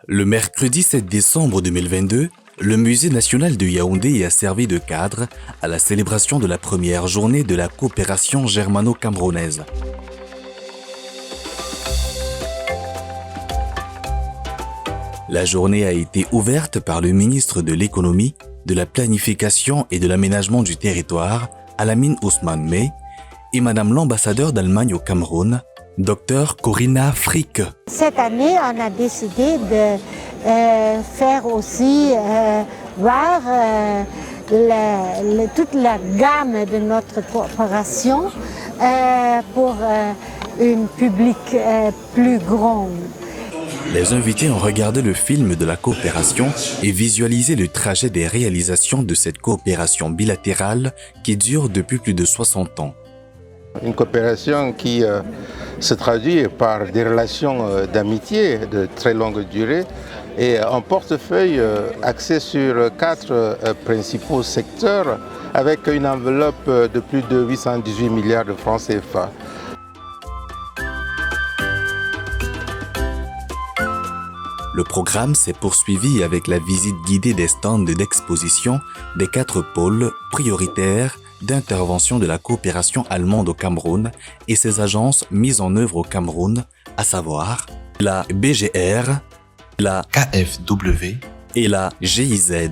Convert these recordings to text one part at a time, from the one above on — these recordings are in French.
Le mercredi 7 décembre 2022, le Musée national de Yaoundé a servi de cadre à la célébration de la première journée de la coopération germano-camerounaise. La journée a été ouverte par le ministre de l'Économie, de la Planification et de l'Aménagement du Territoire, Alamine Ousmane Mey, et Madame l'ambassadeur d'Allemagne au Cameroun, Dr Corinna Frick. Cette année, on a décidé de faire aussi voir toute la gamme de notre coopération pour un public plus grand. Les invités ont regardé le film de la coopération et visualisé le trajet des réalisations de cette coopération bilatérale qui dure depuis plus de 60 ans. Une coopération qui se traduit par des relations d'amitié de très longue durée et un portefeuille axé sur 4 principaux secteurs avec une enveloppe de plus de 818 milliards de francs CFA. Le programme s'est poursuivi avec la visite guidée des stands d'exposition des 4 pôles prioritaires d'intervention de la coopération allemande au Cameroun et ses agences mises en œuvre au Cameroun, à savoir la BGR, la KfW et la GIZ.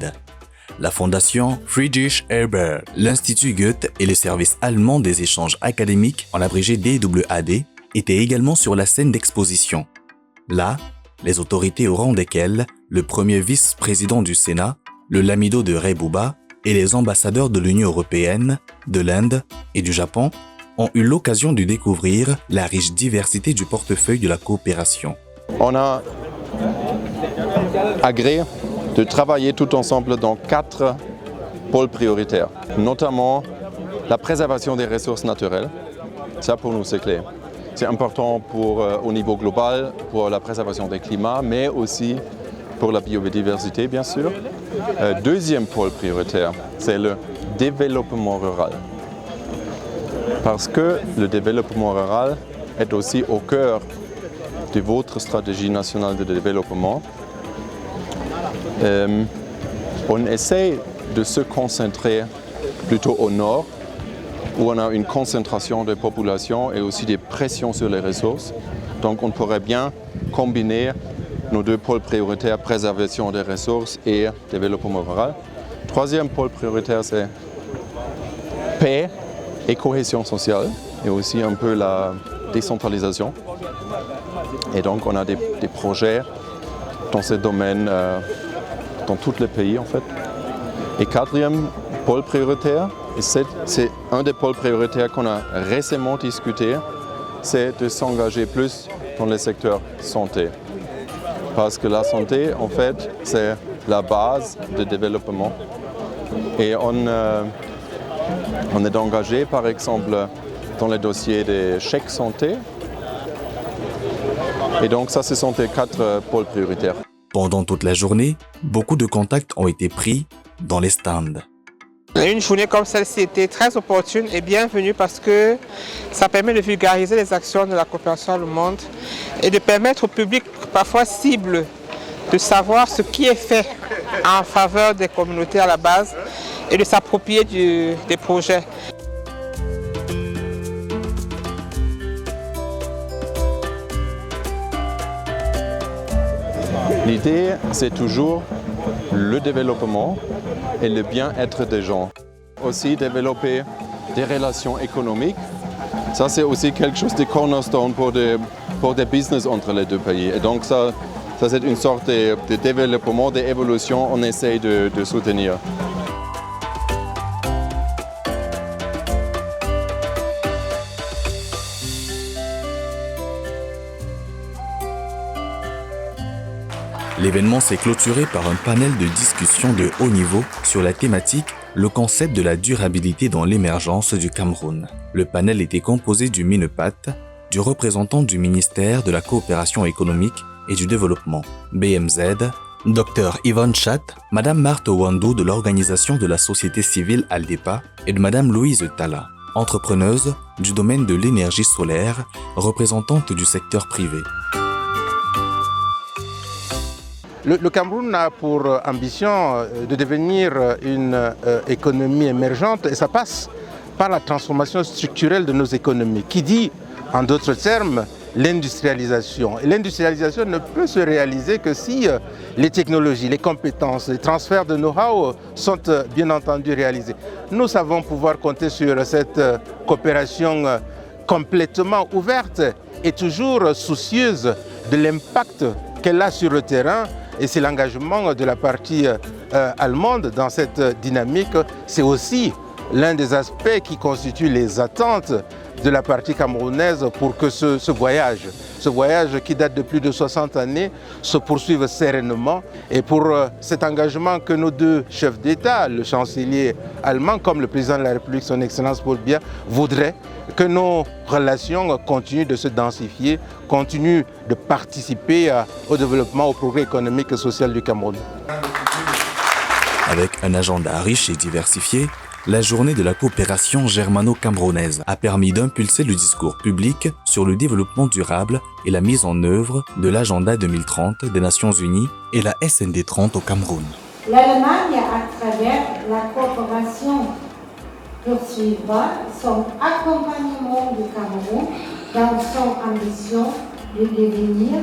La fondation Friedrich Ebert, l'Institut Goethe et le service allemand des échanges académiques, en abrégé DWAD, étaient également sur la scène d'exposition. Là, les autorités au rang desquelles le premier vice-président du Sénat, le lamido de Rebouba et les ambassadeurs de l'Union européenne, de l'Inde et du Japon ont eu l'occasion de découvrir la riche diversité du portefeuille de la coopération. On a agréé de travailler tout ensemble dans 4 pôles prioritaires, notamment la préservation des ressources naturelles. Ça pour nous c'est clé. C'est important au niveau global pour la préservation des climats, mais aussi pour la biodiversité, bien sûr. Deuxième pôle prioritaire, c'est le développement rural. Parce que le développement rural est aussi au cœur de votre stratégie nationale de développement. On essaie de se concentrer plutôt au nord, où on a une concentration de population et aussi des pressions sur les ressources. Donc on pourrait bien combiner nos 2 pôles prioritaires, préservation des ressources et développement rural. Troisième pôle prioritaire, c'est paix et cohésion sociale et aussi un peu la décentralisation. Et donc on a des projets dans ce domaine, dans tous les pays en fait. Et quatrième pôle prioritaire, et c'est un des pôles prioritaires qu'on a récemment discuté, c'est de s'engager plus dans le secteur santé. Parce que la santé, en fait, c'est la base du développement. Et on est engagé, par exemple, dans le dossier des chèques santé. Et donc ça, ce sont les 4 pôles prioritaires. Pendant toute la journée, beaucoup de contacts ont été pris dans les stands. Une journée comme celle-ci était très opportune et bienvenue parce que ça permet de vulgariser les actions de la coopération allemande et de permettre au public parfois cible de savoir ce qui est fait en faveur des communautés à la base et de s'approprier des projets. L'idée, c'est toujours le développement et le bien-être des gens. Aussi développer des relations économiques. Ça, c'est aussi quelque chose de cornerstone pour des business entre les 2 pays. Et donc ça c'est une sorte de développement, d'évolution, on essaie de soutenir. L'événement s'est clôturé par un panel de discussion de haut niveau sur la thématique « Le concept de la durabilité dans l'émergence du Cameroun ». Le panel était composé du MINEPAT, du représentant du ministère de la Coopération économique et du Développement, BMZ, Dr Yvonne Chat, Madame Marthe Wandou de l'organisation de la société civile Aldepa et de Madame Louise Tala, entrepreneuse du domaine de l'énergie solaire, représentante du secteur privé. Le Cameroun a pour ambition de devenir une économie émergente et ça passe par la transformation structurelle de nos économies, qui dit, en d'autres termes, l'industrialisation. Et l'industrialisation ne peut se réaliser que si les technologies, les compétences, les transferts de know-how sont bien entendu réalisés. Nous savons pouvoir compter sur cette coopération complètement ouverte et toujours soucieuse de l'impact qu'elle a sur le terrain. Et c'est l'engagement de la partie allemande dans cette dynamique. C'est aussi l'un des aspects qui constituent les attentes de la partie camerounaise pour que ce voyage qui date de plus de 60 années, se poursuive sereinement. Et pour cet engagement que nos deux chefs d'État, le chancelier allemand comme le président de la République, son Excellence Paul Biya, voudraient que nos relations continuent de se densifier, continuent de participer au développement, au progrès économique et social du Cameroun. Avec un agenda riche et diversifié, la journée de la coopération germano-camerounaise a permis d'impulser le discours public sur le développement durable et la mise en œuvre de l'agenda 2030 des Nations Unies et la SND 30 au Cameroun. L'Allemagne, à travers la coopération, poursuivra son accompagnement du Cameroun dans son ambition de devenir,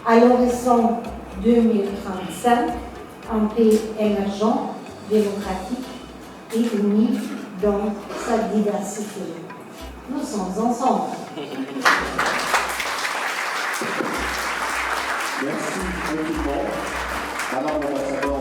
à l'horizon 2035, un pays émergent, démocratique et uni dans sa diversité. Nous sommes ensemble. Merci beaucoup. Madame l'ambassadeur.